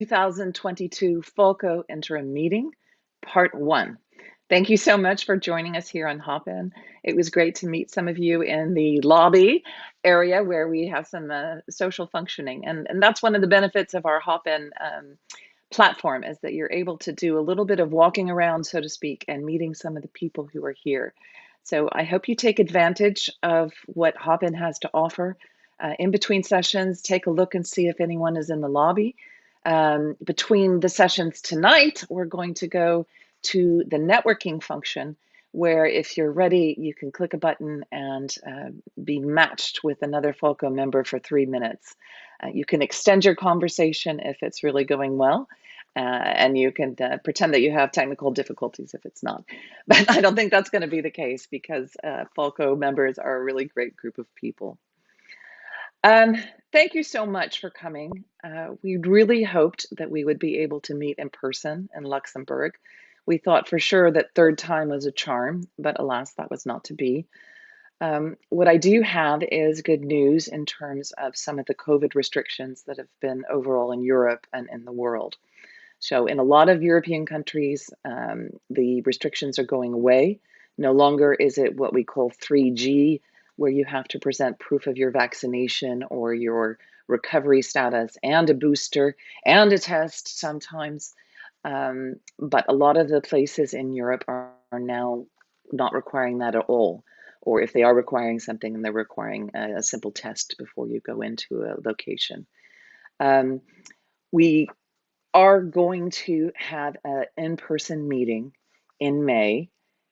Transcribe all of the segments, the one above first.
2022 FAUCO Interim Meeting, Part 1. Thank you so much for joining us here on Hopin. It was great to meet some of you in the lobby area where we have some social functioning. And that's one of the benefits of our Hopin platform, is that you're able to do a little bit of walking around, so to speak, and meeting some of the people who are here. So I hope you take advantage of what Hopin has to offer. In between sessions, take a look and see if anyone is in the lobby. Between the sessions tonight, we're going to go to the networking function, where if you're ready, you can click a button and be matched with another FAUCO member for 3 minutes. You can extend your conversation if it's really going well, and you can pretend that you have technical difficulties if it's not. But I don't think that's going to be the case, because FAUCO members are a really great group of people. Thank you so much for coming. We really hoped that we would be able to meet in person in Luxembourg. We thought for sure that third time was a charm, but alas, that was not to be. What I do have is good news in terms of some of the COVID restrictions that have been overall in Europe and in the world. So in a lot of European countries, the restrictions are going away. No longer is it what we call 3G, where you have to present proof of your vaccination or your recovery status and a booster and a test sometimes. But a lot of the places in Europe are now not requiring that at all. Or if they are requiring something, they're requiring a simple test before you go into a location. We are going to have an in-person meeting in May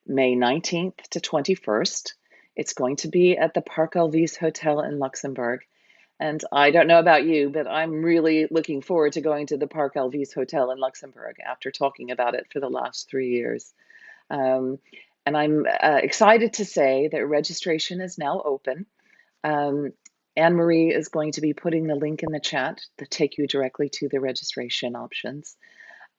19th to 21st. It's going to be at the Parc Elvis Hotel in Luxembourg. And I don't know about you, but I'm really looking forward to going to the Parc Elvis Hotel in Luxembourg after talking about it for the last 3 years. And I'm excited to say that registration is now open. Anne-Marie is going to be putting the link in the chat to take you directly to the registration options.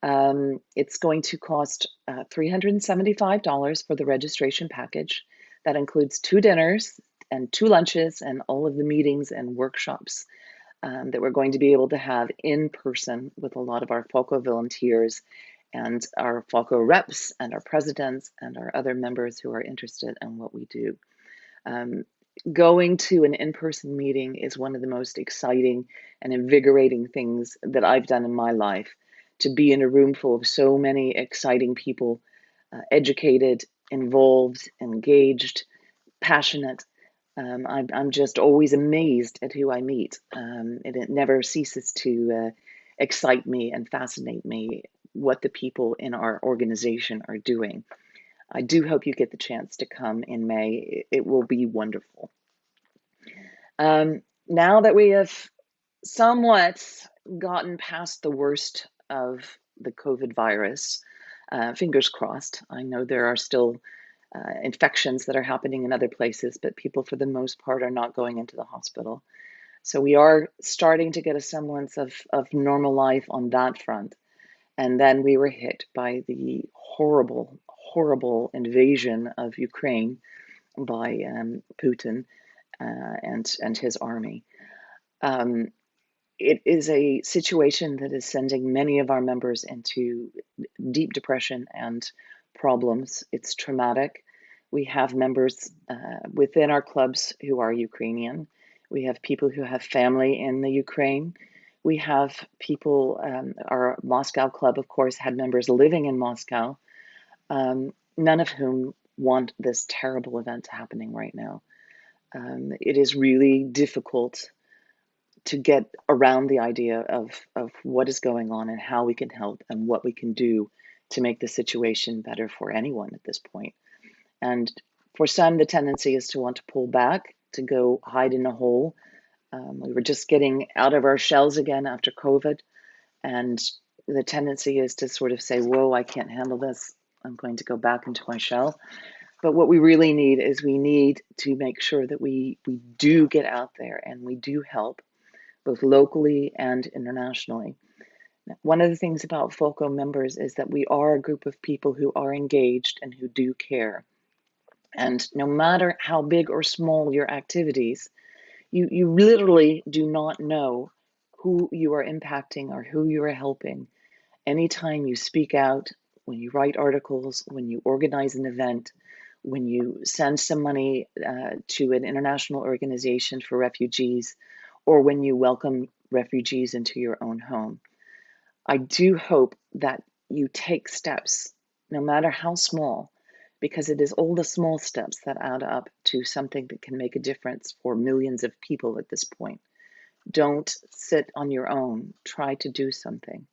It's going to cost $375 for the registration package. That includes 2 dinners and 2 lunches and all of the meetings and workshops that we're going to be able to have in person with a lot of our FAUCO volunteers and our FAUCO reps and our presidents and our other members who are interested in what we do. Going to an in-person meeting is one of the most exciting and invigorating things that I've done in my life. To be in a room full of so many exciting people, educated, involved, engaged, passionate. I'm just always amazed at who I meet. And it never ceases to excite me and fascinate me what the people in our organization are doing. I do hope you get the chance to come in May. It will be wonderful. Now that we have somewhat gotten past the worst of the COVID virus, fingers crossed. I know there are still infections that are happening in other places, but people for the most part are not going into the hospital. So we are starting to get a semblance of normal life on that front. And then we were hit by the horrible, horrible invasion of Ukraine by Putin and his army. It is a situation that is sending many of our members into deep depression and problems. It's traumatic. We have members within our clubs who are Ukrainian. We have people who have family in the Ukraine. We have people, our Moscow club, of course, had members living in Moscow, none of whom want this terrible event happening right now. It is really difficult to get around the idea of what is going on and how we can help and what we can do to make the situation better for anyone at this point. And for some, the tendency is to want to pull back, to go hide in a hole. We were just getting out of our shells again after COVID, and the tendency is to sort of say, whoa, I can't handle this. I'm going to go back into my shell. But what we really need is we need to make sure that we do get out there and we do help, both locally and internationally. One of the things about FAUCO members is that we are a group of people who are engaged and who do care. And no matter how big or small your activities, you literally do not know who you are impacting or who you are helping. Anytime you speak out, when you write articles, when you organize an event, when you send some money to an international organization for refugees, or when you welcome refugees into your own home. I do hope that you take steps, no matter how small, because it is all the small steps that add up to something that can make a difference for millions of people at this point. Don't sit on your own. Try to do something.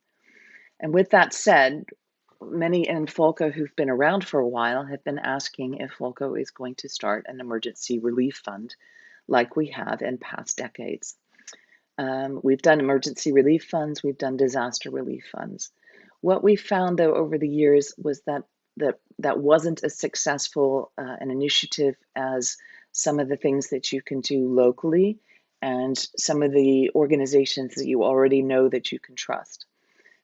And with that said, many in FAWCO who've been around for a while have been asking if FAWCO is going to start an emergency relief fund like we have in past decades. We've done emergency relief funds, we've done disaster relief funds. What we found, though, over the years was that that wasn't as successful an initiative as some of the things that you can do locally and some of the organizations that you already know that you can trust.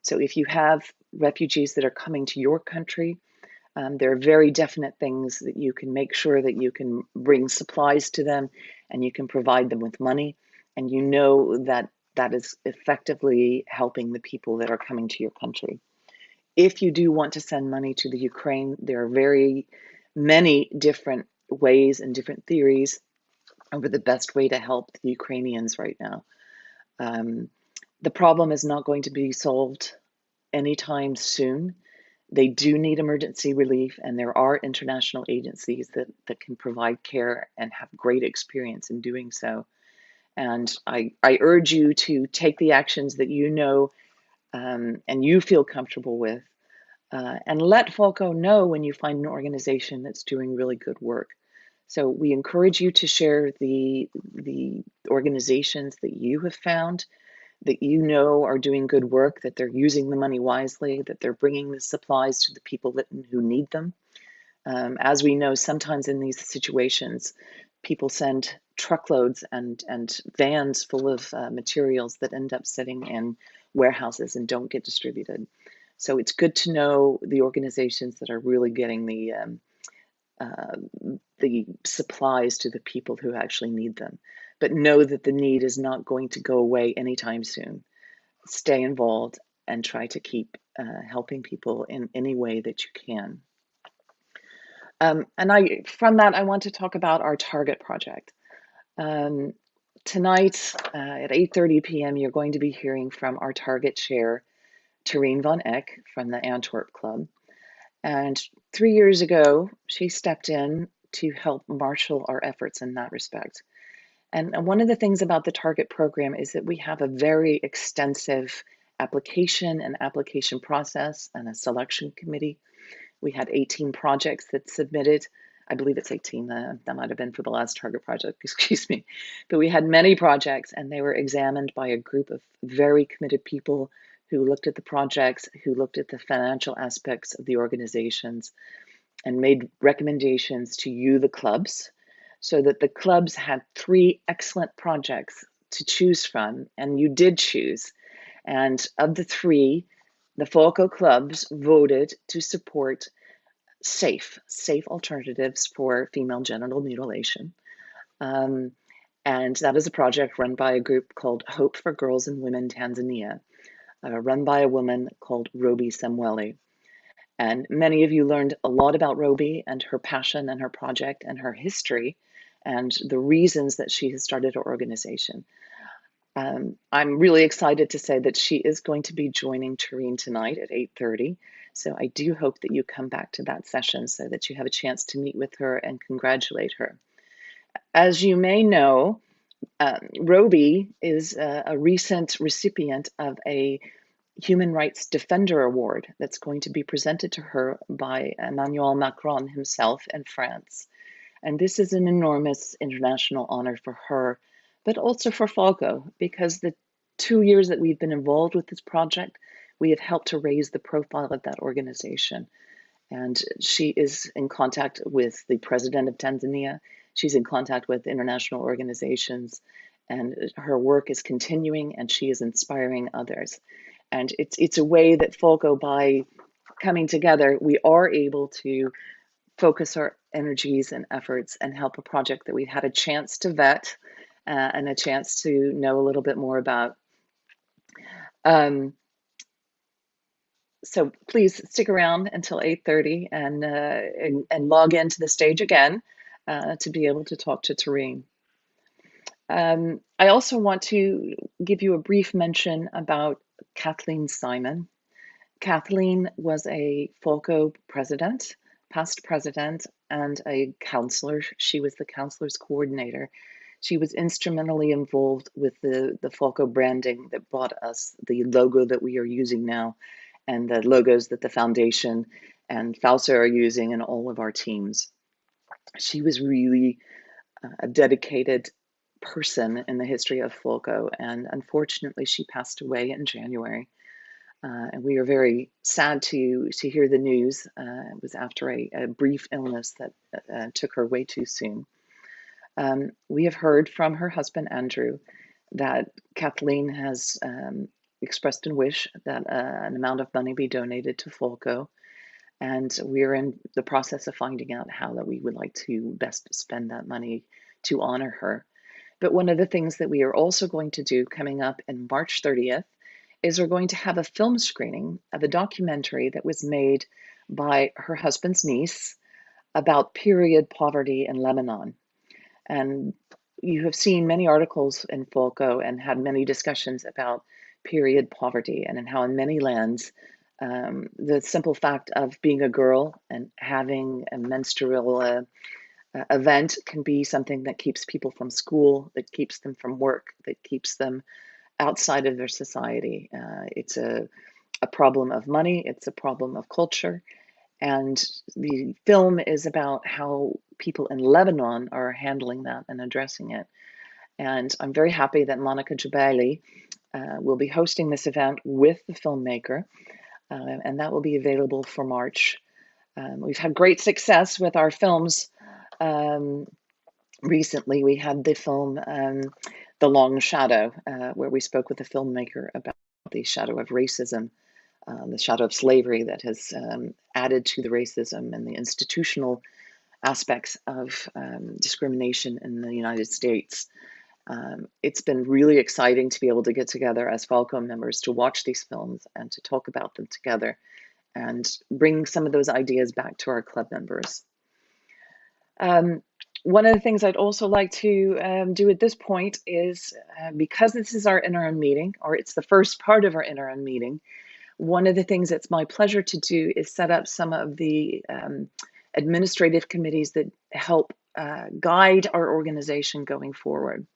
So if you have refugees that are coming to your country, there are very definite things that you can make sure that you can bring supplies to them and you can provide them with money. And you know that that is effectively helping the people that are coming to your country. If you do want to send money to the Ukraine, there are very many different ways and different theories over the best way to help the Ukrainians right now. The problem is not going to be solved anytime soon. They do need emergency relief, and there are international agencies that can provide care and have great experience in doing so. And I urge you to take the actions that you know and you feel comfortable with, and let FAWCO know when you find an organization that's doing really good work. So we encourage you to share the organizations that you have found, that you know are doing good work, that they're using the money wisely, that they're bringing the supplies to the people who need them. As we know, sometimes in these situations, people send truckloads and vans full of materials that end up sitting in warehouses and don't get distributed. So it's good to know the organizations that are really getting the supplies to the people who actually need them. But know that the need is not going to go away anytime soon. Stay involved and try to keep helping people in any way that you can. From that, I want to talk about our Target project. Tonight at 8:30 p.m., you're going to be hearing from our Target chair, Tereen van Eck from the Antwerp Club. And 3 years ago, she stepped in to help marshal our efforts in that respect. And one of the things about the Target program is that we have a very extensive application and application process and a selection committee. We had 18 projects that submitted. I believe it's 18. That might have been for the last Target project, excuse me. But we had many projects, and they were examined by a group of very committed people who looked at the projects, who looked at the financial aspects of the organizations, and made recommendations to you, the clubs, so that the clubs had 3 excellent projects to choose from, and you did choose. And of the 3, the FAWCO clubs voted to support safe alternatives for female genital mutilation. And that is a project run by a group called Hope for Girls and Women Tanzania, run by a woman called Roby Samueli. And many of you learned a lot about Roby and her passion and her project and her history and the reasons that she has started her organization. I'm really excited to say that she is going to be joining Tereen tonight at 8:30. So I do hope that you come back to that session so that you have a chance to meet with her and congratulate her. As you may know, Roby is a recent recipient of a Human Rights Defender Award that's going to be presented to her by Emmanuel Macron himself in France. And this is an enormous international honor for her, but also for FAWCO, because the 2 years that we've been involved with this project, we have helped to raise the profile of that organization. And she is in contact with the president of Tanzania. She's in contact with international organizations, and her work is continuing, and she is inspiring others. And it's a way that FAWCO, by coming together, we are able to focus our energies and efforts and help a project that we had a chance to vet and a chance to know a little bit more about. So please stick around until 8:30 and log into the stage again to be able to talk to Tareen. I also want to give you a brief mention about Kathleen Simon. Kathleen was a FAUCO president, past president, and a counselor. She was the counselor's coordinator. She was instrumentally involved with the FAUCO branding that brought us the logo that we are using now and the logos that the foundation and FAUSA are using in all of our teams. She was really a dedicated person in the history of FAUCO, and unfortunately she passed away in January. And we are very sad to hear the news. It was after a brief illness that took her way too soon. We have heard from her husband, Andrew, that Kathleen has expressed a wish that an amount of money be donated to FAUCO. And we're in the process of finding out how that we would like to best spend that money to honor her. But one of the things that we are also going to do coming up in March 30th is we're going to have a film screening of a documentary that was made by her husband's niece about period poverty in Lebanon. And you have seen many articles in FAUCO and had many discussions about period poverty and how in many lands, the simple fact of being a girl and having a menstrual event can be something that keeps people from school, that keeps them from work, that keeps them outside of their society. It's a problem of money, it's a problem of culture. And the film is about how people in Lebanon are handling that and addressing it. And I'm very happy that Monica Jabali will be hosting this event with the filmmaker, and that will be available for March. We've had great success with our films. Recently, we had the film The Long Shadow, where we spoke with the filmmaker about the shadow of racism, the shadow of slavery that has added to the racism and the institutional aspects of discrimination in the United States. It's been really exciting to be able to get together as FAUCO members to watch these films and to talk about them together and bring some of those ideas back to our club members. One of the things I'd also like to do at this point is, because this is our interim meeting, or it's the first part of our interim meeting, one of the things that's my pleasure to do is set up some of the administrative committees that help guide our organization going forward.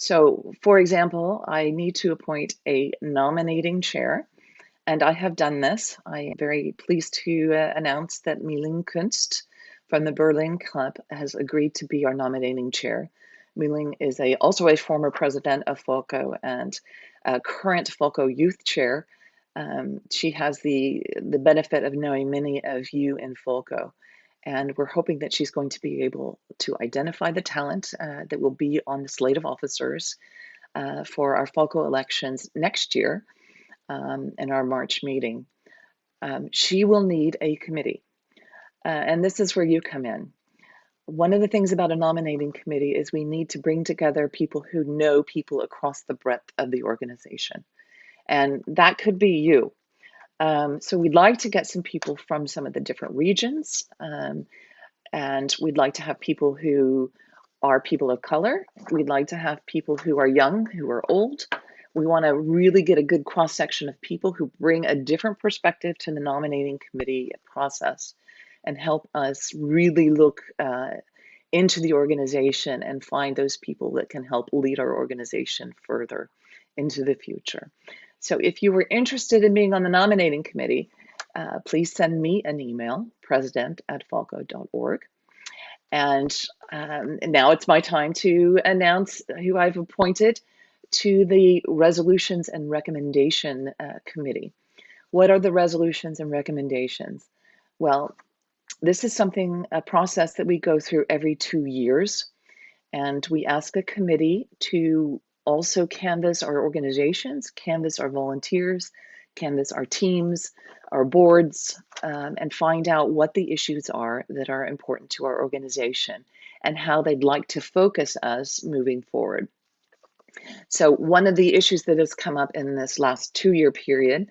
So, for example, I need to appoint a nominating chair, and I have done this. I am very pleased to announce that Bühling Kunst from the Bühling Club has agreed to be our nominating chair. Bühling is also a former president of FAUCO and a current FAUCO youth chair. She has the benefit of knowing many of you in FAUCO, and we're hoping that she's going to be able to identify the talent that will be on the slate of officers for our FAUCO elections next year in our March meeting. She will need a committee. And this is where you come in. One of the things about a nominating committee is we need to bring together people who know people across the breadth of the organization. And that could be you. So we'd like to get some people from some of the different regions. And we'd like to have people who are people of color. We'd like to have people who are young, who are old. We want to really get a good cross-section of people who bring a different perspective to the nominating committee process and help us really look into the organization and find those people that can help lead our organization further into the future. So if you were interested in being on the nominating committee, please send me an email, president@fawco.org. And now it's my time to announce who I've appointed to the Resolutions and Recommendation Committee. What are the resolutions and recommendations? Well, this is a process that we go through every 2 years, and we ask a committee to also canvass our organizations, canvass our volunteers, canvass our teams, our boards, and find out what the issues are that are important to our organization and how they'd like to focus us moving forward. So one of the issues that has come up in this last 2-year period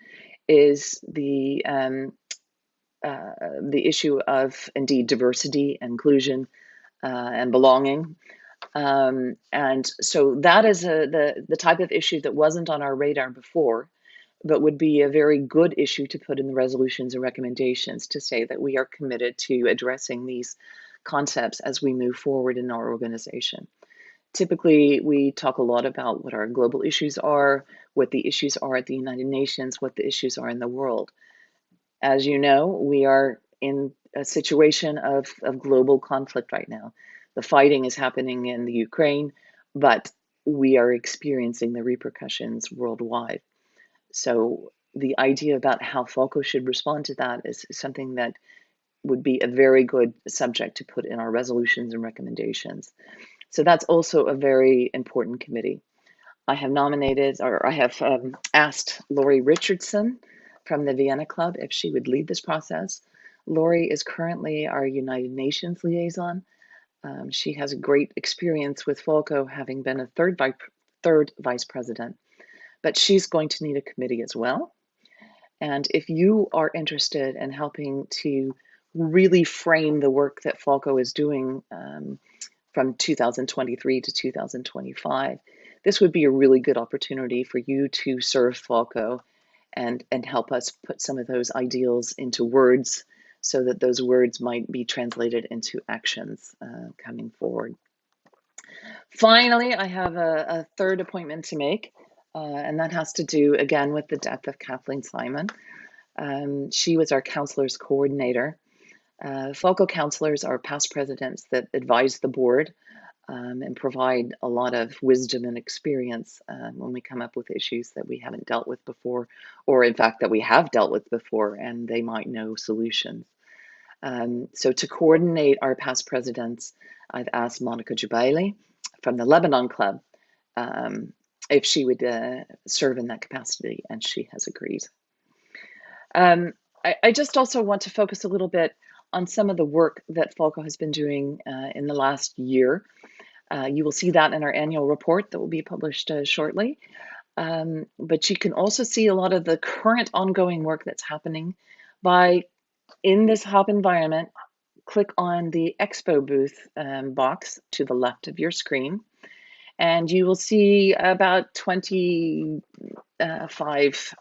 is the issue of indeed diversity, inclusion, and belonging. And so that is the type of issue that wasn't on our radar before, but would be a very good issue to put in the resolutions and recommendations to say that we are committed to addressing these concepts as we move forward in our organization. Typically, we talk a lot about what our global issues are, what the issues are at the United Nations, what the issues are in the world. As you know, we are in a situation of global conflict right now. The fighting is happening in the Ukraine, but we are experiencing the repercussions worldwide. So the idea about how FAUCO should respond to that is something that would be a very good subject to put in our resolutions and recommendations. So that's also a very important committee. I have nominated, or I have asked Laurie Richardson from the Vienna Club if she would lead this process. Laurie is currently our United Nations liaison. She has a great experience with FAUCO, having been a third vice president, but she's going to need a committee as well. And if you are interested in helping to really frame the work that FAUCO is doing from 2023 to 2025, this would be a really good opportunity for you to serve FAUCO and help us put some of those ideals into words so that those words might be translated into actions coming forward. Finally, I have a third appointment to make, and that has to do again with the death of Kathleen Simon. She was our counselors coordinator. FAUCO counselors are past presidents that advise the board and provide a lot of wisdom and experience when we come up with issues that we haven't dealt with before, or in fact that we have dealt with before and they might know solutions. So to coordinate our past presidents, I've asked Monica Jubaili from the Lebanon Club if she would serve in that capacity, and she has agreed. I just also want to focus a little bit on some of the work that FAUCO has been doing in the last year. You will see that in our annual report that will be published shortly. But you can also see a lot of the current ongoing work that's happening by, in this hub environment, click on the Expo booth box to the left of your screen, and you will see about 25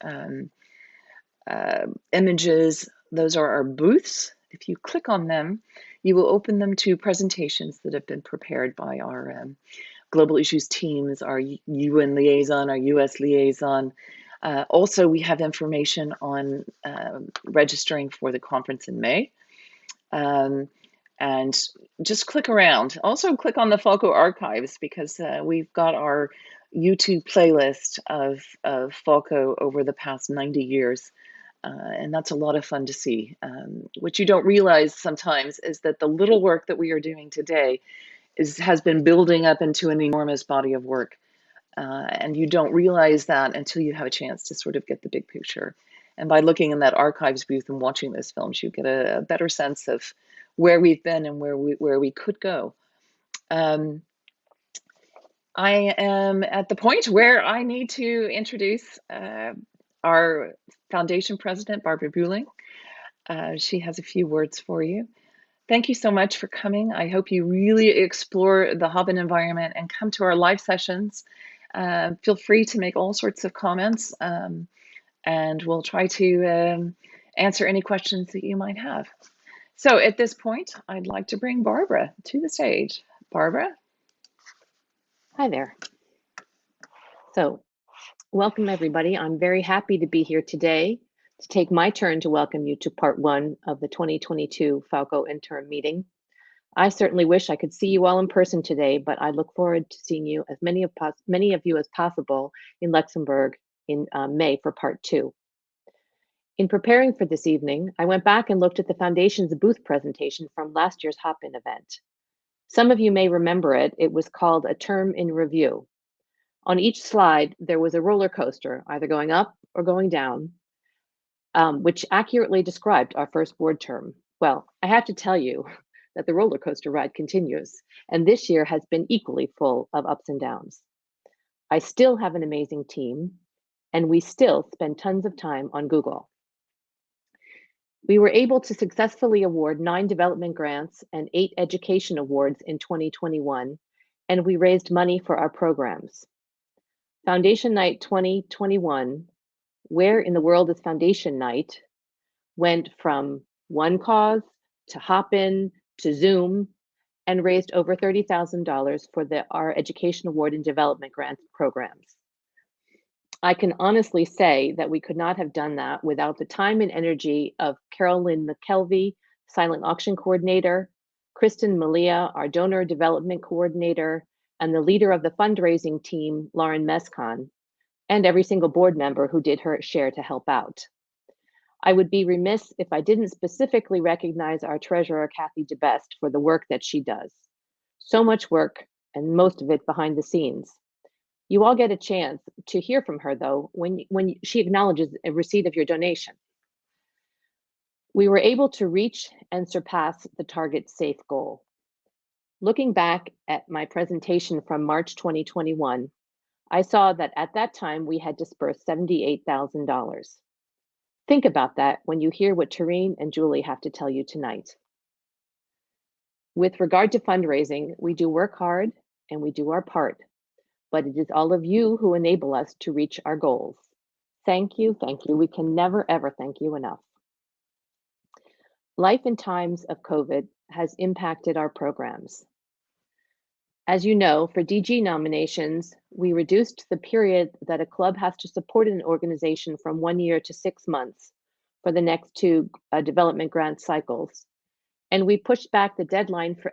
images. Those are our booths. If you click on them, you will open them to presentations that have been prepared by our global issues teams, our UN liaison, our US liaison. Also, we have information on registering for the conference in May. And just click around. Also click on the FAUCO archives, because we've got our YouTube playlist of FAUCO over the past 90 years. And that's a lot of fun to see. What you don't realize sometimes is that the little work that we are doing today has been building up into an enormous body of work. And you don't realize that until you have a chance to sort of get the big picture. And by looking in that archives booth and watching those films, you get a better sense of where we've been and where we could go. I am at the point where I need to introduce our foundation president, Barbara Bühling. She has a few words for you. Thank you so much for coming. I hope you really explore the Hub environment and come to our live sessions. Feel free to make all sorts of comments, and we'll try to answer any questions that you might have. So at this point, I'd like to bring Barbara to the stage. Barbara? Hi there. So welcome everybody. I'm very happy to be here today to take my turn to welcome you to part one of the 2022 FAUCO Interim Meeting. I certainly wish I could see you all in person today, but I look forward to seeing you, as many of you as possible, in Luxembourg in May for part two. In preparing for this evening, I went back and looked at the Foundation's booth presentation from last year's Hop-In event. Some of you may remember it. It was called A Term in Review. On each slide, there was a roller coaster, either going up or going down, which accurately described our first board term. Well, I have to tell you that the roller coaster ride continues, and this year has been equally full of ups and downs. I still have an amazing team, and we still spend tons of time on Google. We were able to successfully award 9 development grants and 8 education awards in 2021, and we raised money for our programs. Foundation Night 2021, Where in the World is Foundation Night, went from one cause to Hopin to Zoom and raised over $30,000 for our Education Award and Development Grant programs. I can honestly say that we could not have done that without the time and energy of Carolyn McKelvey, Silent Auction Coordinator, Kristen Malia, our Donor Development Coordinator, and the leader of the fundraising team, Lauren Mescon, and every single board member who did her share to help out. I would be remiss if I didn't specifically recognize our treasurer, Kathy DeBest, for the work that she does. So much work, and most of it behind the scenes. You all get a chance to hear from her, though, when she acknowledges a receipt of your donation. We were able to reach and surpass the target safe goal. Looking back at my presentation from March 2021, I saw that at that time we had dispersed $78,000. Think about that when you hear what Tareen and Julie have to tell you tonight. With regard to fundraising, we do work hard and we do our part, but it is all of you who enable us to reach our goals. Thank you, thank you. We can never, ever thank you enough. Life in times of COVID has impacted our programs. As you know, for DG nominations, we reduced the period that a club has to support an organization from 1 year to 6 months for the next 2 development grant cycles. And we pushed back the deadline for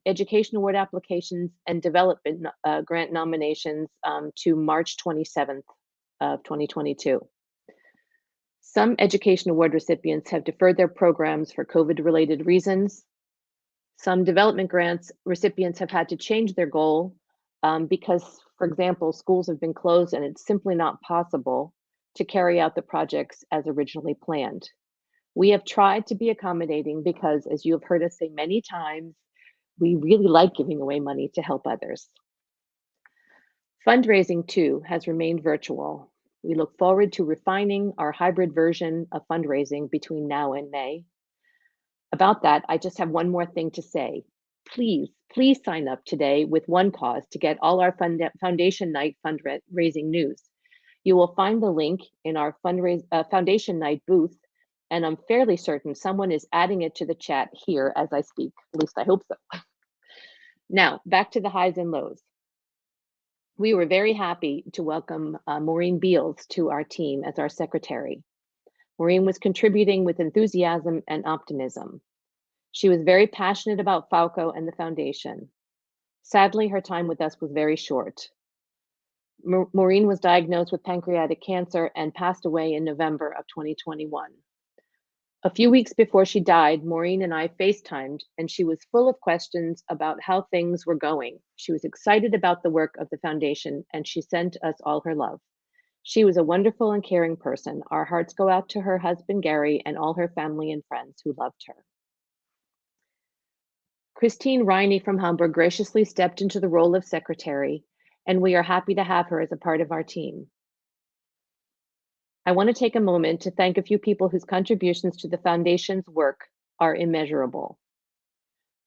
education award applications and development grant nominations to March 27th of 2022. Some education award recipients have deferred their programs for COVID-related reasons. Some development grants recipients have had to change their goal because, for example, schools have been closed and it's simply not possible to carry out the projects as originally planned. We have tried to be accommodating because, as you have heard us say many times, we really like giving away money to help others. Fundraising, too, has remained virtual. We look forward to refining our hybrid version of fundraising between now and May. About that, I just have one more thing to say. Please sign up today with one cause to get all our Foundation Night fundraising news. You will find the link in our Foundation Night booth, and I'm fairly certain someone is adding it to the chat here as I speak. At least I hope so. Now, back to the highs and lows. We were very happy to welcome Maureen Beals to our team as our secretary. Maureen was contributing with enthusiasm and optimism. She was very passionate about FAUCO and the foundation. Sadly, her time with us was very short. Maureen was diagnosed with pancreatic cancer and passed away in November of 2021. A few weeks before she died, Maureen and I FaceTimed, and she was full of questions about how things were going. She was excited about the work of the foundation, and she sent us all her love. She was a wonderful and caring person. Our hearts go out to her husband, Gary, and all her family and friends who loved her. Christine Riney from Hamburg graciously stepped into the role of secretary, and we are happy to have her as a part of our team. I want to take a moment to thank a few people whose contributions to the foundation's work are immeasurable.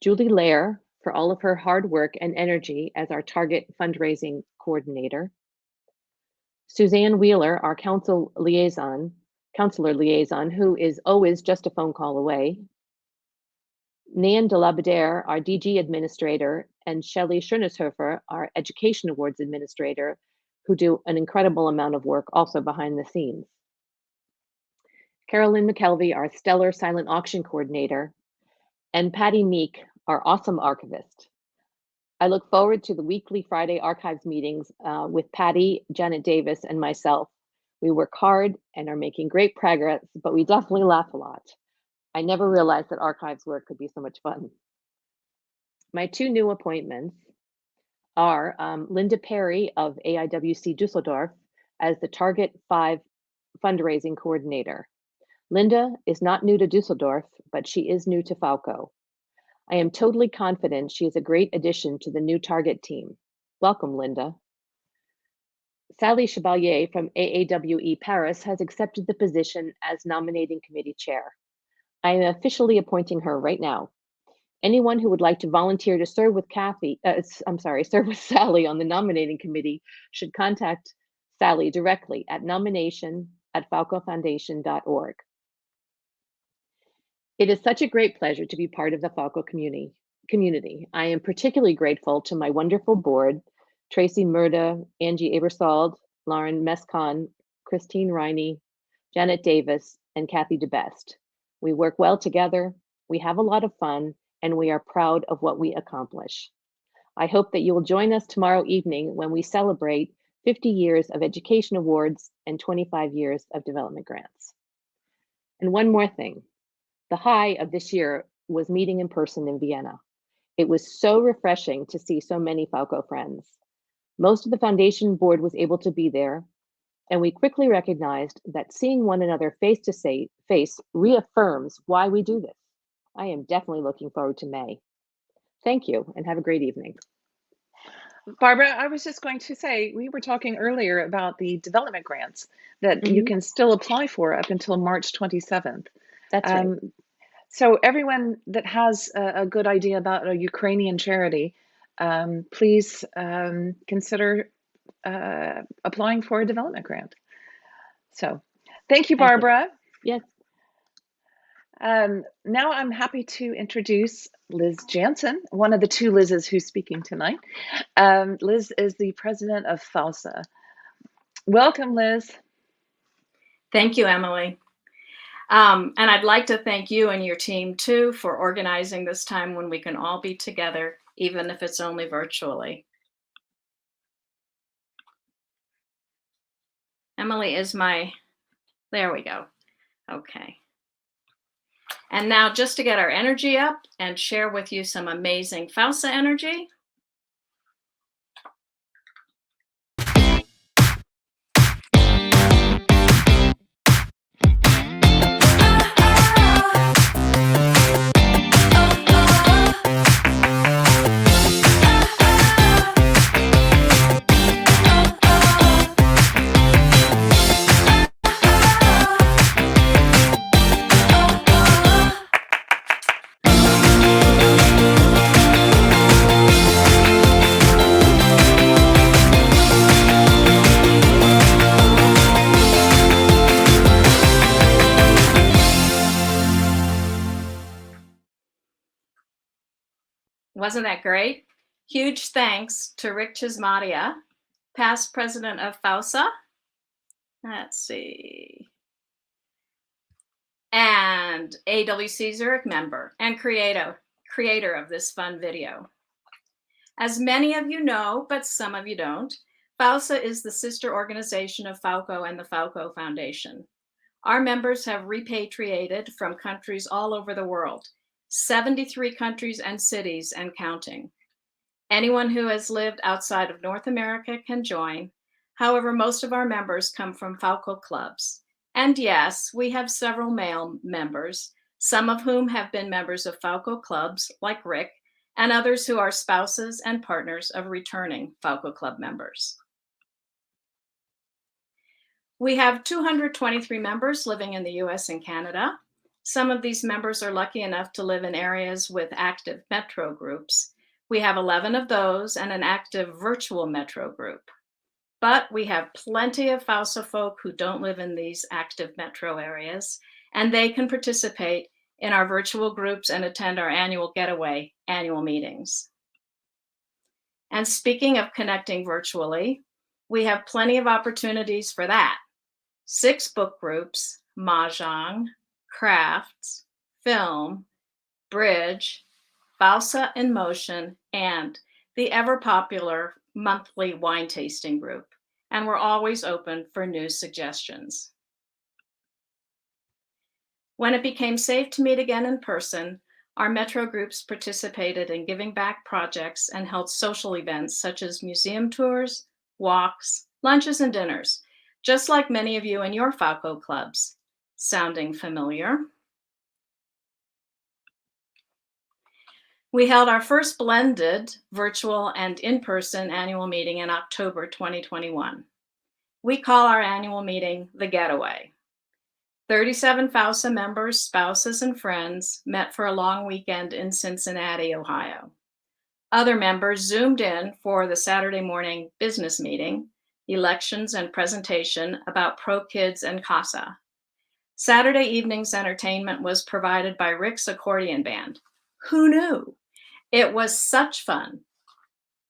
Julie Lair, for all of her hard work and energy as our target fundraising coordinator. Suzanne Wheeler, our counselor liaison, who is always just a phone call away. Nan de Labadere, our DG administrator, and Shelley Schoeneshofer, our education awards administrator, who do an incredible amount of work also behind the scenes. Carolyn McKelvey, our stellar silent auction coordinator, and Patty Meek, our awesome archivist. I look forward to the weekly Friday archives meetings with Patty, Janet Davis, and myself. We work hard and are making great progress, but we definitely laugh a lot. I never realized that archives work could be so much fun. My 2 new appointments are Linda Perry of AIWC Dusseldorf as the Target 5 fundraising coordinator. Linda is not new to Dusseldorf, but she is new to FAUCO. I am totally confident she is a great addition to the new Target team. Welcome, Linda. Sally Chevalier from AAWE Paris has accepted the position as nominating committee chair. I am officially appointing her right now. Anyone who would like to volunteer to serve with serve with Sally on the nominating committee should contact Sally directly at nomination@FAUCOfoundation.org. It is such a great pleasure to be part of the FAUCO community. I am particularly grateful to my wonderful board, Tracy Murda, Angie Abersald, Lauren Mescon, Christine Riney, Janet Davis, and Kathy DeBest. We work well together, we have a lot of fun, and we are proud of what we accomplish. I hope that you will join us tomorrow evening when we celebrate 50 years of education awards and 25 years of development grants. And one more thing, the high of this year was meeting in person in Vienna. It was so refreshing to see so many FAUCO friends. Most of the foundation board was able to be there, and we quickly recognized that seeing one another face to face reaffirms why we do this. I am definitely looking forward to May. Thank you, and have a great evening. Barbara, I was just going to say, we were talking earlier about the development grants that you can still apply for up until March 27th. That's right. So everyone that has a good idea about a Ukrainian charity, please consider applying for a development grant. So thank you, Barbara. Yes. Now I'm happy to introduce Liz Janson, one of the two Liz's who's speaking tonight. Liz is the president of FAUSA. Welcome, Liz. Thank you, Emily. And I'd like to thank you and your team too for organizing this time when we can all be together, even if it's only virtually. Emily is there we go. Okay. And now just to get our energy up and share with you some amazing FAUSA energy. Wasn't that great? Huge thanks to Rick Chismadia, past president of FAUSA. Let's see. And AWC Zurich member and creator of this fun video. As many of you know, but some of you don't, FAUSA is the sister organization of FAUCO and the FAUCO Foundation. Our members have repatriated from countries all over the world, 73 countries and cities and counting. Anyone who has lived outside of North America can join. However, most of our members come from FAUCO clubs. And yes, we have several male members, some of whom have been members of FAUCO clubs, like Rick, and others who are spouses and partners of returning FAUCO club members. We have 223 members living in the US and Canada. Some of these members are lucky enough to live in areas with active metro groups. We have 11 of those and an active virtual metro group. But we have plenty of FAUSA folk who don't live in these active metro areas, and they can participate in our virtual groups and attend our annual getaway annual meetings. And speaking of connecting virtually, we have plenty of opportunities for that. 6 book groups, Mahjong, crafts, film, bridge, FAUSA in motion, and the ever popular monthly wine tasting group. And we're always open for new suggestions. When it became safe to meet again in person, our metro groups participated in giving back projects and held social events such as museum tours, walks, lunches, and dinners, just like many of you in your FAUCO clubs. Sounding familiar? We held our first blended virtual and in-person annual meeting in October 2021. We call our annual meeting the Getaway. 37 FAUSA members, spouses, and friends met for a long weekend in Cincinnati, Ohio. Other members zoomed in for the Saturday morning business meeting, elections, and presentation about pro-kids and CASA. Saturday evening's entertainment was provided by Rick's accordion band. Who knew? It was such fun.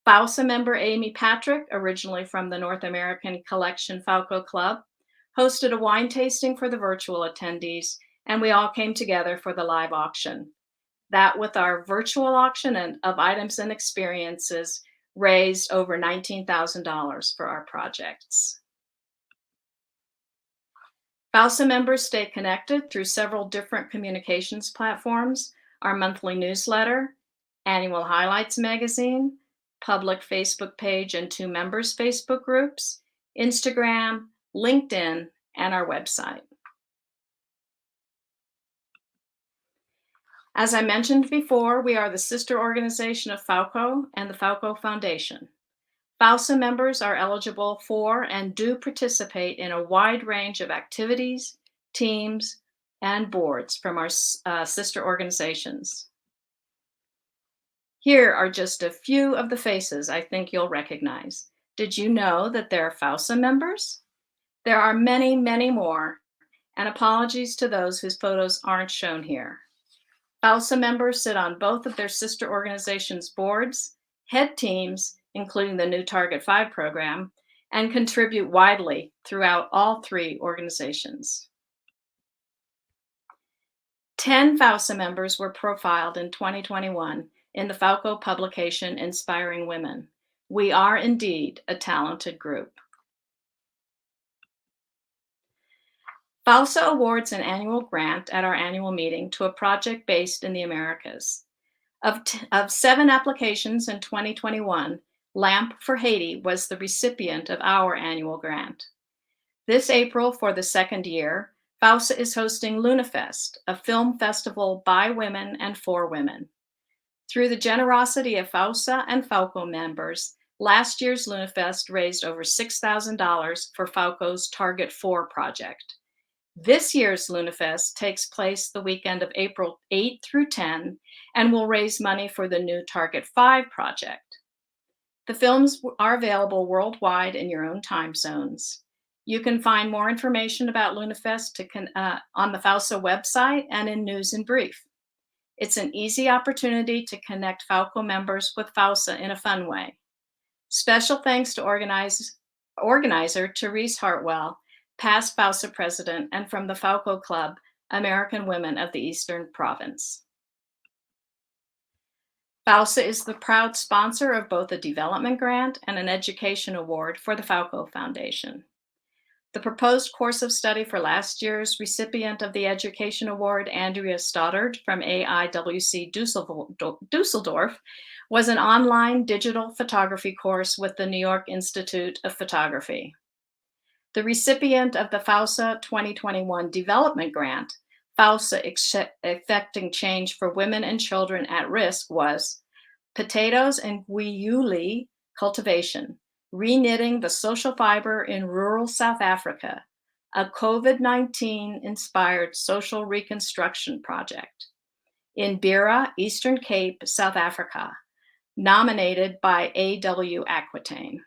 FAUSA member Amy Patrick, originally from the North American Collection FAUCO Club, hosted a wine tasting for the virtual attendees, and we all came together for the live auction. That, with our virtual auction of items and experiences, raised over $19,000 for our projects. FAUSA members stay connected through several different communications platforms: our monthly newsletter, annual highlights magazine, public Facebook page and 2 members' Facebook groups, Instagram, LinkedIn, and our website. As I mentioned before, we are the sister organization of FAUCO and the FAUCO Foundation. FAUSA members are eligible for and do participate in a wide range of activities, teams, and boards from our sister organizations. Here are just a few of the faces I think you'll recognize. Did you know that there are FAUSA members? There are many, many more, and apologies to those whose photos aren't shown here. FAUSA members sit on both of their sister organizations' boards, head teams, including the new Target 5 program, and contribute widely throughout all 3 organizations. 10 FAUSA members were profiled in 2021 in the FAUCO publication Inspiring Women. We are indeed a talented group. FAUSA awards an annual grant at our annual meeting to a project based in the Americas. Of 7 applications in 2021, LAMP for Haiti was the recipient of our annual grant. This April, for the 2nd year, FAUSA is hosting LunaFest, a film festival by women and for women. Through the generosity of FAUSA and FAUCO members, last year's LunaFest raised over $6,000 for FAUCO's Target 4 project. This year's LunaFest takes place the weekend of April 8 through 10 and will raise money for the new Target 5 project. The films are available worldwide in your own time zones. You can find more information about LunaFest on the FAUSA website and in News and Brief. It's an easy opportunity to connect FAUCO members with FAUSA in a fun way. Special thanks to organizer Therese Hartwell, past FAUSA president, and from the FAUCO Club, American Women of the Eastern Province. FAUSA is the proud sponsor of both a development grant and an education award for the FAUCO Foundation. The proposed course of study for last year's recipient of the Education Award, Andrea Stoddard from AIWC Dusseldorf, was an online digital photography course with the New York Institute of Photography. The recipient of the FAUSA 2021 Development Grant, FAUSA Effecting Change for Women and Children at Risk, was Potatoes and Guiuli Cultivation, Reknitting the Social Fiber in Rural South Africa, a COVID-19 inspired social reconstruction project. In Beira, Eastern Cape, South Africa, nominated by A.W. Aquitaine.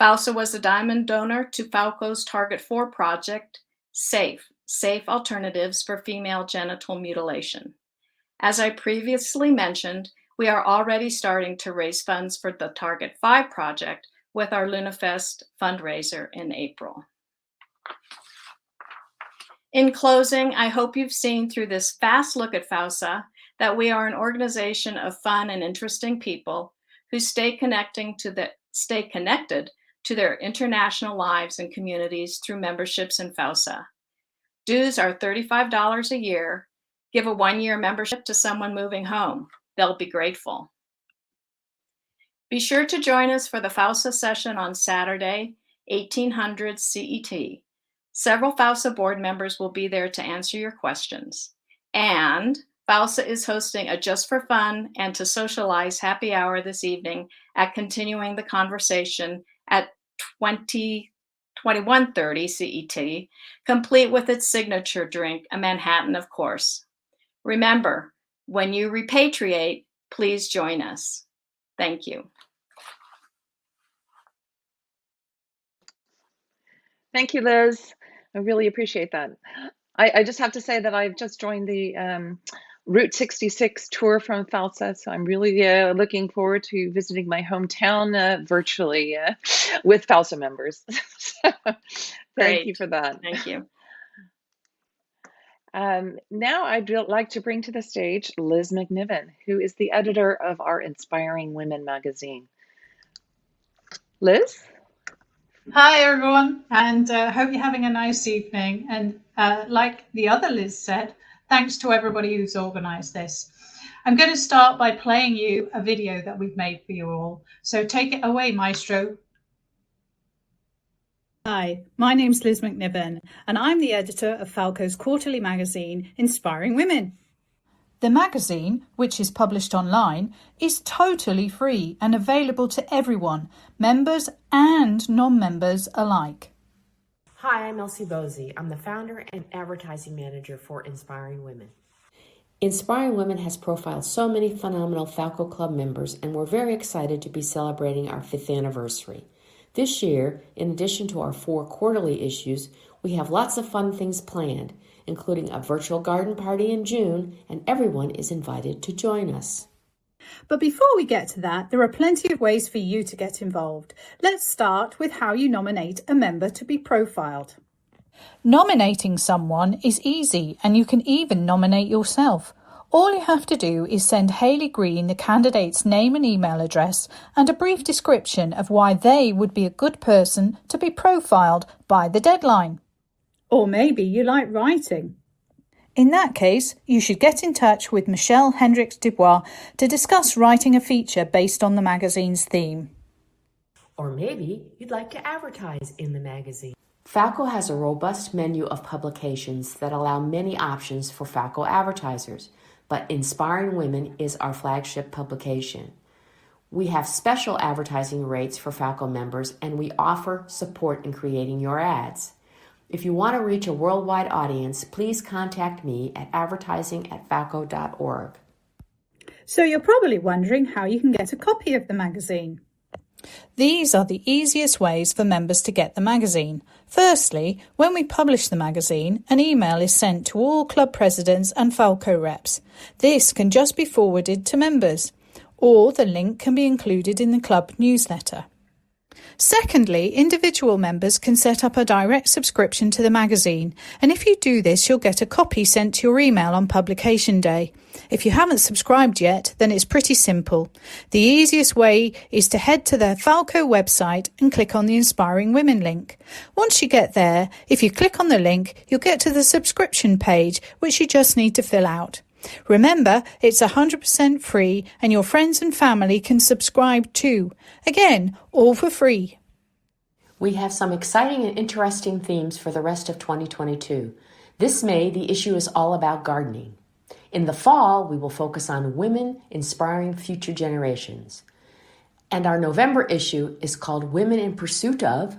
FAUSA was a diamond donor to FAUCO's Target 4 project, Safe Alternatives for Female Genital Mutilation. As I previously mentioned, we are already starting to raise funds for the Target 5 project with our LunaFest fundraiser in April. In closing, I hope you've seen through this fast look at FAUSA that we are an organization of fun and interesting people who stay connected to their international lives and communities through memberships in FAUSA. Dues are $35 a year. Give a 1-year membership to someone moving home. They'll be grateful. Be sure to join us for the FAUSA session on Saturday, 1800 CET. Several FAUSA board members will be there to answer your questions. And FAUSA is hosting a Just for Fun and to Socialize happy hour this evening at Continuing the Conversation at 21:30 CET, complete with its signature drink, a Manhattan, of course. Remember, when you repatriate, please join us. Thank you. Thank you, Liz. I really appreciate that. I just have to say that I've just joined the Route 66 tour from FAUSA, so I'm really looking forward to visiting my hometown virtually with FAUSA members. Thank you for that. Thank you. Now I'd like to bring to the stage Liz MacNiven, who is the editor of our Inspiring Women magazine. Liz? Hi, everyone, and hope you're having a nice evening. And like the other Liz said, thanks to everybody who's organized this. I'm going to start by playing you a video that we've made for you all. So take it away, Maestro. Hi, my name's Liz MacNiven, and I'm the editor of FAUCO's quarterly magazine, Inspiring Women. The magazine, which is published online, is totally free and available to everyone, members and non-members alike. Hi, I'm Elsie Bosey. I'm the founder and advertising manager for Inspiring Women. Inspiring Women has profiled so many phenomenal FAUCO Club members, and we're very excited to be celebrating our 5th anniversary. This year, in addition to our 4 quarterly issues, we have lots of fun things planned, including a virtual garden party in June, and everyone is invited to join us. But before we get to that, there are plenty of ways for you to get involved. Let's start with how you nominate a member to be profiled. Nominating someone is easy, and you can even nominate yourself. All you have to do is send Hayley Green the candidate's name and email address and a brief description of why they would be a good person to be profiled by the deadline. Or maybe you like writing. In that case, you should get in touch with Michelle Hendricks-Dubois to discuss writing a feature based on the magazine's theme. Or maybe you'd like to advertise in the magazine. FAUCO has a robust menu of publications that allow many options for FAUCO advertisers, but Inspiring Women is our flagship publication. We have special advertising rates for FAUCO members, and we offer support in creating your ads. If you want to reach a worldwide audience, please contact me at advertising@fauco.org. So you're probably wondering how you can get a copy of the magazine. These are the easiest ways for members to get the magazine. Firstly, when we publish the magazine, an email is sent to all club presidents and FAUCO reps. This can just be forwarded to members, or the link can be included in the club newsletter. Secondly, individual members can set up a direct subscription to the magazine, and if you do this, you'll get a copy sent to your email on publication day. If you haven't subscribed yet, then it's pretty simple. The easiest way is to head to the FAUCO website and click on the Inspiring Women link. Once you get there, if you click on the link, you'll get to the subscription page, which you just need to fill out. Remember, it's 100% free and your friends and family can subscribe too. Again, all for free. We have some exciting and interesting themes for the rest of 2022. This May, the issue is all about gardening. In the fall, we will focus on women inspiring future generations. And our November issue is called Women in Pursuit of...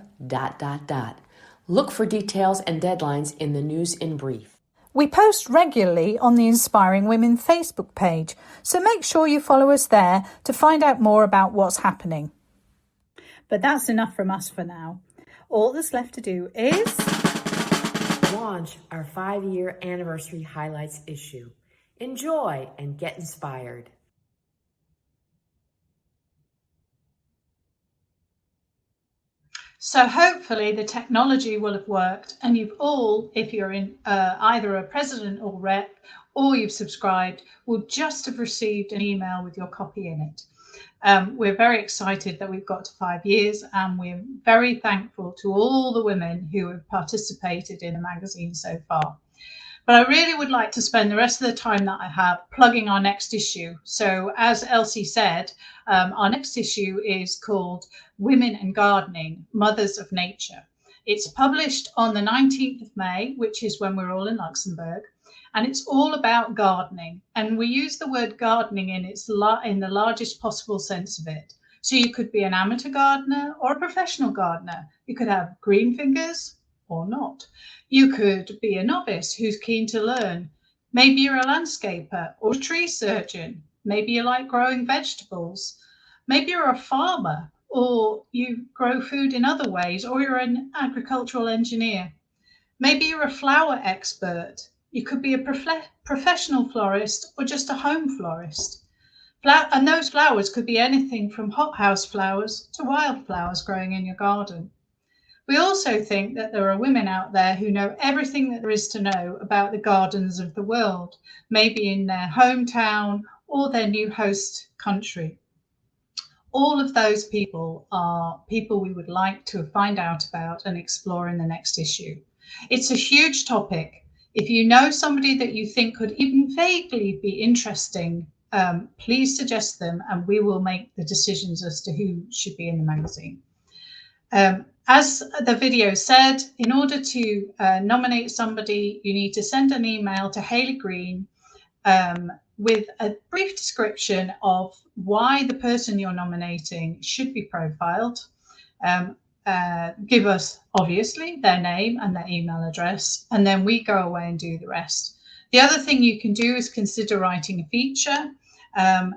Look for details and deadlines in the news in brief. We post regularly on the Inspiring Women Facebook page, so make sure you follow us there to find out more about what's happening. But that's enough from us for now. All that's left to do is launch our 5-year anniversary highlights issue. Enjoy and get inspired. So hopefully the technology will have worked, and you've all, if you're in either a president or rep, or you've subscribed, will just have received an email with your copy in it. We're very excited that we've got to 5 years, and we're very thankful to all the women who have participated in the magazine so far. But I really would like to spend the rest of the time that I have plugging our next issue. So as Elsie said, our next issue is called Women and Gardening, Mothers of Nature. It's published on the 19th of May, which is when we're all in Luxembourg. And it's all about gardening. And we use the word gardening in the largest possible sense of it. So you could be an amateur gardener or a professional gardener. You could have green fingers or not. You could be a novice who's keen to learn. Maybe you're a landscaper or a tree surgeon. Maybe you like growing vegetables. Maybe you're a farmer, or you grow food in other ways, or you're an agricultural engineer. Maybe you're a flower expert. You could be a professional florist or just a home florist. And those flowers could be anything from hothouse flowers to wildflowers growing in your garden. We also think that there are women out there who know everything that there is to know about the gardens of the world, maybe in their hometown or their new host country. All of those people are people we would like to find out about and explore in the next issue. It's a huge topic. If you know somebody that you think could even vaguely be interesting, please suggest them and we will make the decisions as to who should be in the magazine. As the video said, in order to nominate somebody, you need to send an email to Hayley Green with a brief description of why the person you're nominating should be profiled. Give us, obviously, their name and their email address, and then we go away and do the rest. The other thing you can do is consider writing a feature.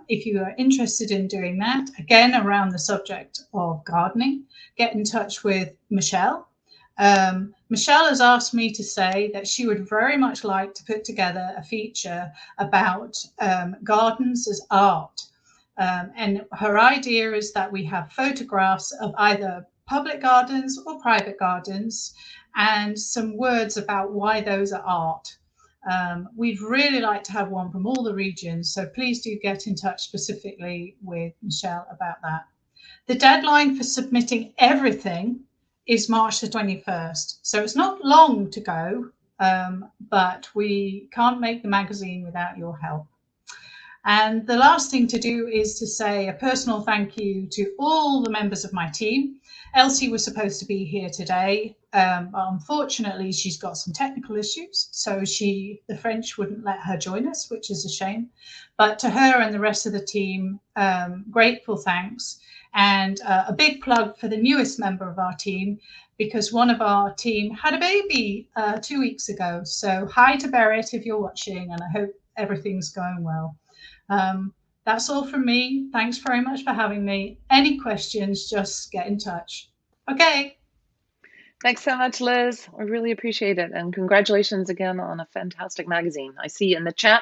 If you are interested in doing that, again, around the subject of gardening, get in touch with Michelle. Michelle has asked me to say that she would very much like to put together a feature about gardens as art. And her idea is that we have photographs of either public gardens or private gardens and some words about why those are art. We'd really like to have one from all the regions, so please do get in touch specifically with Michelle about that. The deadline for submitting everything is March the 21st, so it's not long to go, but we can't make the magazine without your help. And the last thing to do is to say a personal thank you to all the members of my team. Elsie was supposed to be here today. Unfortunately, she's got some technical issues, so the French wouldn't let her join us, which is a shame. But to her and the rest of the team, grateful thanks. And a big plug for the newest member of our team, because one of our team had a baby 2 weeks ago. So hi to Berit if you're watching, and I hope everything's going well. That's all from me. Thanks very much for having me. Any questions, just get in touch. Okay. Thanks so much, Liz. I really appreciate it. And congratulations again on a fantastic magazine. I see in the chat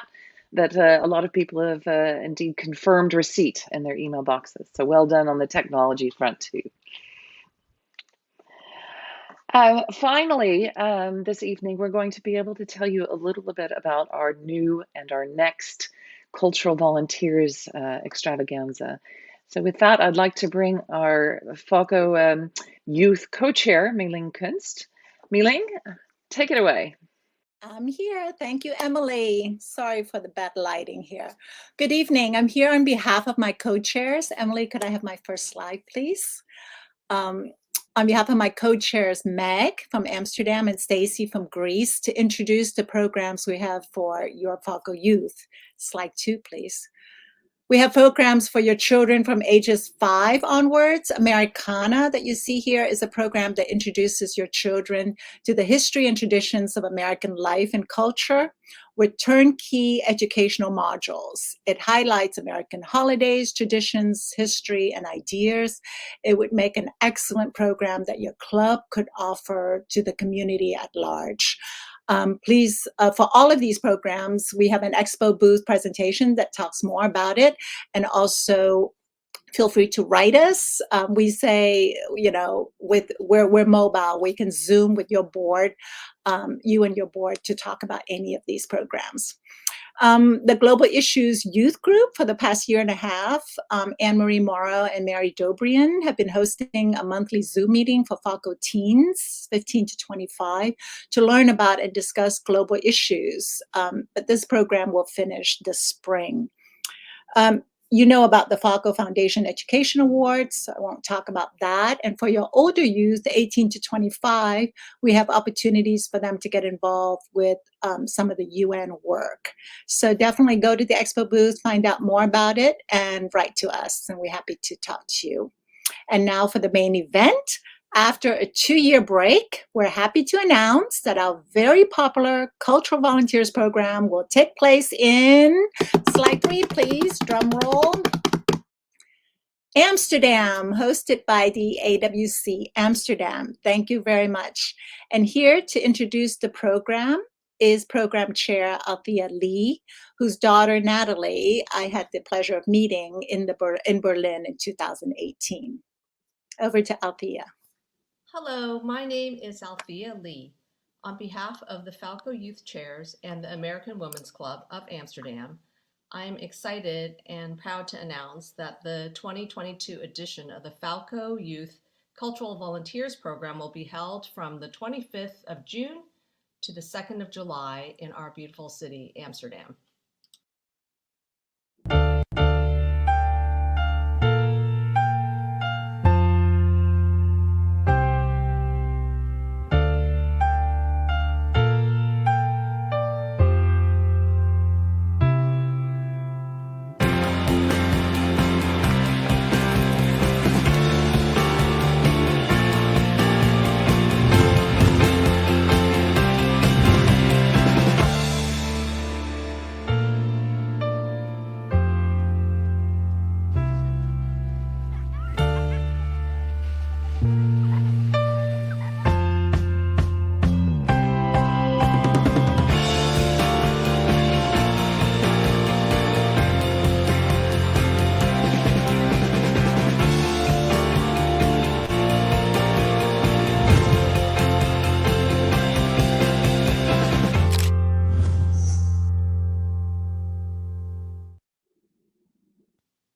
that a lot of people have indeed confirmed receipt in their email boxes. So well done on the technology front too. Finally, this evening, we're going to be able to tell you a little bit about our new and our next Cultural Volunteers extravaganza. So with that, I'd like to bring our FAWCO Youth Co-Chair, Bühling Kunst. Bühling, take it away. I'm here. Thank you, Emily. Sorry for the bad lighting here. Good evening. I'm here on behalf of my co-chairs. Emily, could I have my first slide, please? On behalf of my co-chairs, Meg from Amsterdam and Stacy from Greece, to introduce the programs we have for your FAWCO Youth. Slide 2, please. We have programs for your children from ages 5 onwards. Americana, that you see here, is a program that introduces your children to the history and traditions of American life and culture with turnkey educational modules. It highlights American holidays, traditions, history, and ideas. It would make an excellent program that your club could offer to the community at large. Please, for all of these programs, we have an expo booth presentation that talks more about it, and also feel free to write us. We say, you know, we're mobile. We can Zoom with your board, you and your board, to talk about any of these programs. The Global Issues Youth Group for the past year and a half, Anne-Marie Morrow and Mary Dobrian have been hosting a monthly Zoom meeting for FAWCO teens, 15 to 25, to learn about and discuss global issues. But this program will finish this spring. You know about the FAUCO Foundation Education Awards, so I won't talk about that. And for your older youth, the 18 to 25, we have opportunities for them to get involved with some of the UN work. So definitely go to the expo booth, find out more about it, and write to us, and we're happy to talk to you. And now for the main event. After a 2-year break, we're happy to announce that our very popular Cultural Volunteers program will take place in, slide 3, please, drum roll, Amsterdam, hosted by the AWC Amsterdam. Thank you very much. And here to introduce the program is Program Chair Althea Lee, whose daughter Natalie I had the pleasure of meeting in Berlin in 2018. Over to Althea. Hello, my name is Althea Lee. On behalf of the FAUCO Youth Chairs and the American Women's Club of Amsterdam, I'm excited and proud to announce that the 2022 edition of the FAUCO Youth Cultural Volunteers Program will be held from the 25th of June to the 2nd of July in our beautiful city, Amsterdam.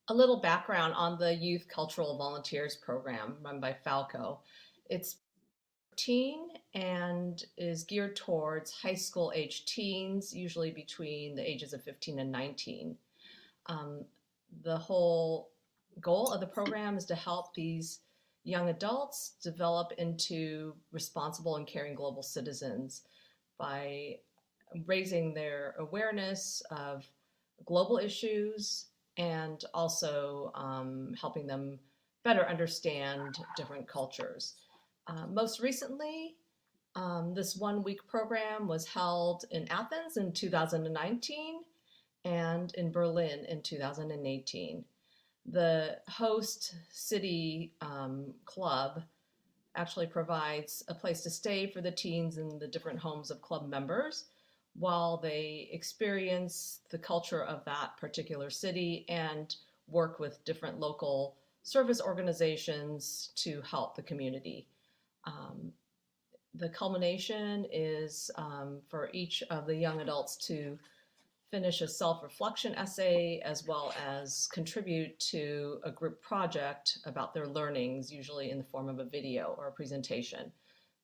A little background on the Youth Cultural Volunteers Program run by FAUCO. It's teen and is geared towards high school age teens, usually between the ages of 15 and 19. The whole goal of the program is to help these young adults develop into responsible and caring global citizens by raising their awareness of global issues and also helping them better understand different cultures. Most recently, this 1-week program was held in Athens in 2019 and in Berlin in 2018. The host city club actually provides a place to stay for the teens in the different homes of club members while they experience the culture of that particular city and work with different local service organizations to help the community. The culmination is for each of the young adults to finish a self-reflection essay as well as contribute to a group project about their learnings, usually in the form of a video or a presentation.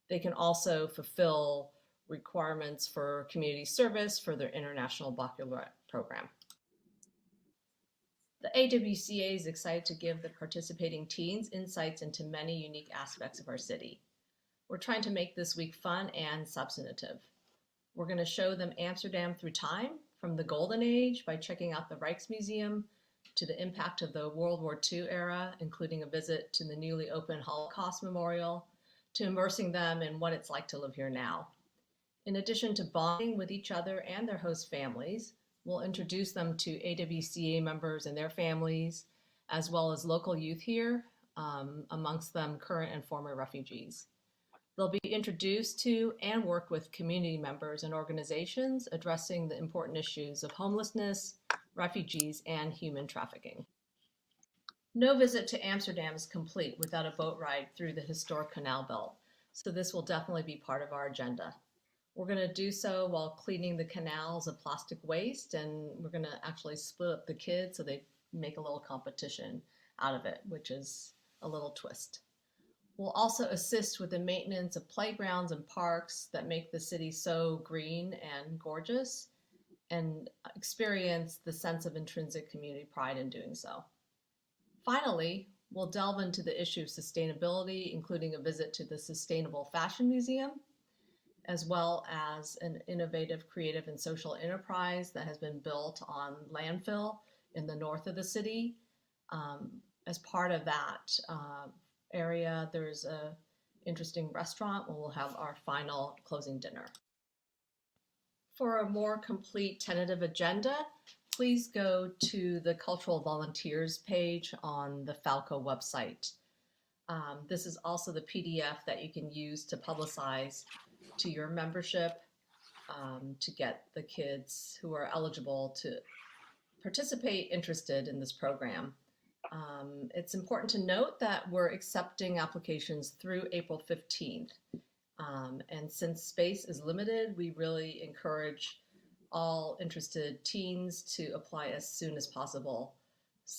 They can also fulfill requirements for community service for their International Baccalaureate program. The AWCA is excited to give the participating teens insights into many unique aspects of our city. We're trying to make this week fun and substantive. We're going to show them Amsterdam through time, from the Golden Age by checking out the Rijksmuseum to the impact of the World War II era, including a visit to the newly opened Holocaust Memorial, to immersing them in what it's like to live here now. In addition to bonding with each other and their host families, we'll introduce them to AWCA members and their families, as well as local youth here, amongst them current and former refugees. They'll be introduced to and work with community members and organizations addressing the important issues of homelessness, refugees, and human trafficking. No visit to Amsterdam is complete without a boat ride through the historic canal belt, so this will definitely be part of our agenda. We're going to do so while cleaning the canals of plastic waste, and we're going to actually split up the kids so they make a little competition out of it, which is a little twist. We'll also assist with the maintenance of playgrounds and parks that make the city so green and gorgeous. and experience the sense of intrinsic community pride in doing so. Finally, we'll delve into the issue of sustainability, including a visit to the Sustainable Fashion Museum, as well as an innovative, creative, and social enterprise that has been built on landfill in the north of the city. As part of that area, there's an interesting restaurant where we'll have our final closing dinner. For a more complete tentative agenda, please go to the Cultural Volunteers page on the FAUCO website. This is also the PDF that you can use to publicize to your membership to get the kids who are eligible to participate interested in this program. It's important to note that we're accepting applications through April 15th. And since space is limited, we really encourage all interested teens to apply as soon as possible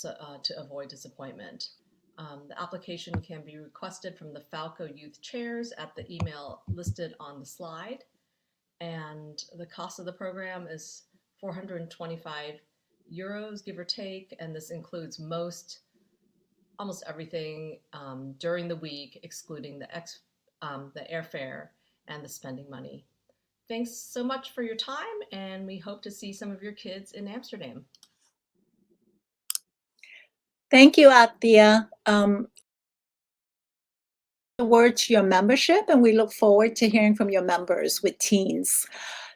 to avoid disappointment. The application can be requested from the FAUCO youth chairs at the email listed on the slide. And the cost of the program is 425 euros, give or take. And this includes almost everything during the week, excluding the airfare and the spending money. Thanks so much for your time, and we hope to see some of your kids in Amsterdam. Thank you, Atia. A word to your membership, and we look forward to hearing from your members with teens.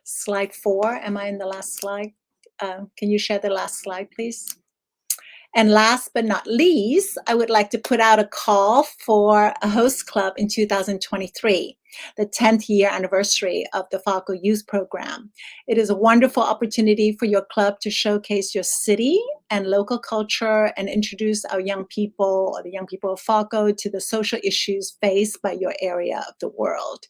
Slide 4, am I in the last slide? Can you share the last slide, please? And last but not least, I would like to put out a call for a host club in 2023, the 10th year anniversary of the FAUCO Youth Program. It is a wonderful opportunity for your club to showcase your city and local culture and introduce our young people, or the young people of FAUCO, to the social issues faced by your area of the world.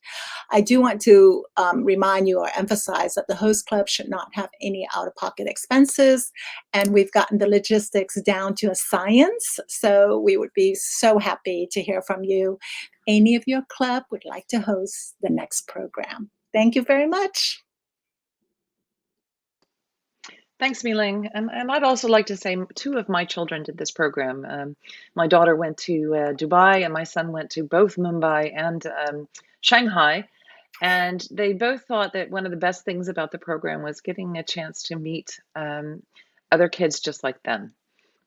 I do want to remind you or emphasize that the host club should not have any out-of-pocket expenses, and we've gotten the logistics down to a science, so we would be so happy to hear from you. Any of your club would like to host the next program. Thank you very much. Thanks, Mei-Ling. And I'd also like to say 2 of my children did this program. My daughter went to Dubai, and my son went to both Mumbai and Shanghai. And they both thought that one of the best things about the program was getting a chance to meet other kids just like them.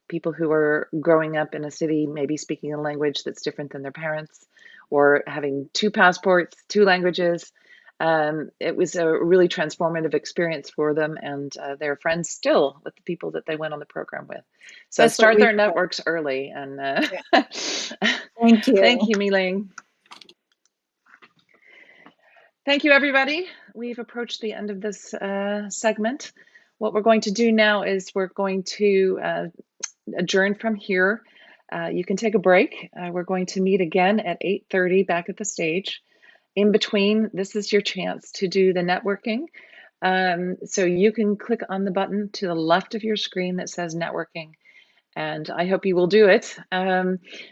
People who are growing up in a city, maybe speaking a language that's different than their parents, or having 2 passports, 2 languages. It was a really transformative experience for them, and they're friends still with the people that they went on the program with. So That's start their networks early. And yeah. Thank you. Thank you, Mei-Ling. Thank you, everybody. We've approached the end of this segment. What we're going to do now is we're going to adjourn from here. You can take a break. We're going to meet again at 8:30 back at the stage. In between, this is your chance to do the networking. So you can click on the button to the left of your screen that says networking. And I hope you will do it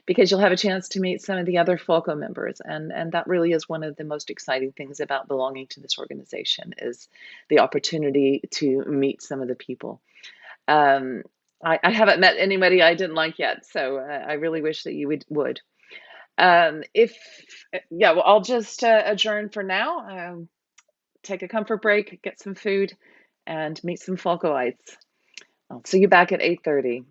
because you'll have a chance to meet some of the other FAUCO members. And that really is one of the most exciting things about belonging to this organization, is the opportunity to meet some of the people. I haven't met anybody I didn't like yet, so I really wish that you would. Well, I'll just adjourn for now. Take a comfort break, get some food, and meet some FAUCOites. I'll see you back at 8:30.